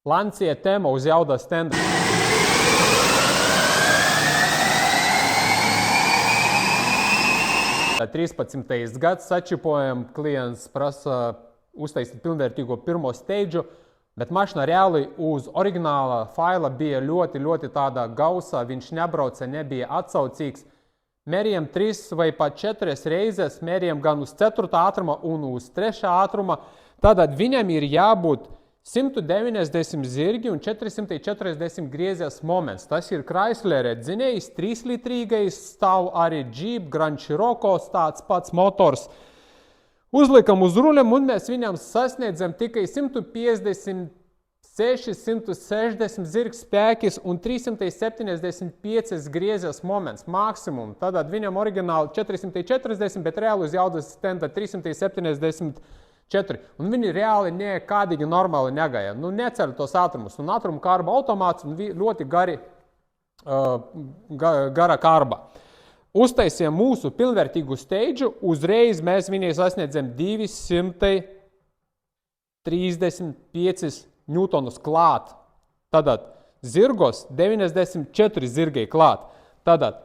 Lancia tēma uz jauda stenda. Tā 13. gads sačipojam, klients prasa uztaisīt pilnvērtīgo pirmo steidžu, bet mašina reāli uz oriģināla faila bija ļoti tāda gausa, viņš nebrauca, nebija atsaucīgs. Mērījam 3 vai pat 4 reizes, mērījam gan uz 4. ātruma un uz 3. ātruma, tātad viņam ir jābūt 190 zirgi un 440 griezies moments. Tas ir Chrysler dzinējs, 3-litrīgais, stāv arī Jeep, Grand Cherokee, tāds pats motors. Uzliekam uz ruļam un mēs viņam sasniedzam tikai 156, 160 zirgu spēkis un 375 griezies moments maksimum. Tātad viņam oriģināli 440, bet reāli uz jaudas stenda 374. Un viņi reāli nekādīgi normāli negāja. Neceļ tos ātrumus. Un ātrumu karba automāts un ļoti gara karba. Uztaisījām mūsu pilnvērtīgu steidžu. Uzreiz mēs viņai sasniedzam 235 newtonus klāt. Tātad zirgos 94 zirgai klāt. Tātad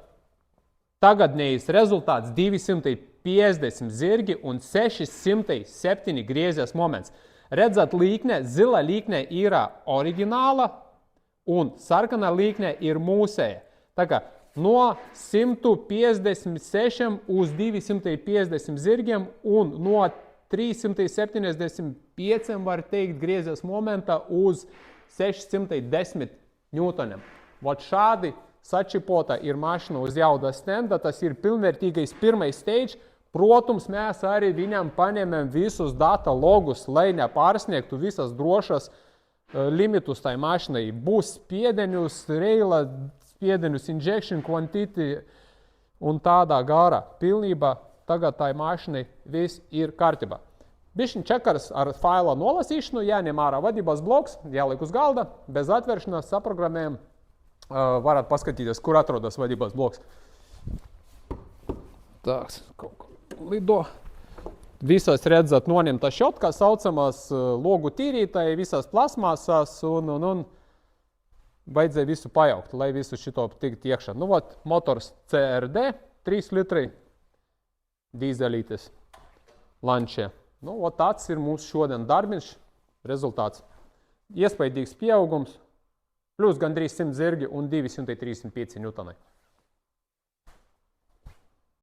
tagadnējais rezultāts 250 zirgi un 607 griezies moments. Redzat, līkne, zila līkne ir oriģināla un sarkana līkne ir mūsēja. Tā kā no 156 uz 250 zirgiem un no 375 var teikt griezies momenta uz 610 newtoniem. Vot šādi sačipota ir mašina uz jauda stenda, tas ir pilnvērtīgais pirmais stage. Protams, mēs arī viņam paņemam visus data logus, lai nepārsniegtu visas drošas limitus tai mašinai. Būs spiedienus, reila spiedienus, injection quantity un tādā gara. Pilnībā tagad tai mašinai viss ir kārtībā. Bišķiņ čekars ar faila nolasīšanu, jāņem ārā vadības bloks, jāliek uz galda, bez atvēršanās saprogrammējam. Varat paskatīties, kur atrodas vadības bloks. Tāks, kaut ko lido. Visas redzat noņemta šotka, saucamās logu tīrītāji, visas plasmasas un vajadzēja visu pajaukt, lai visu šito tikt iekšā. Motors CRD, 3 litri, dīzelītis, lančie. Tāds ir mūsu šodien darbiņš, rezultāts. Iespaidīgs pieaugums, plus gandrīz 100 zirgi un 235 newtonai.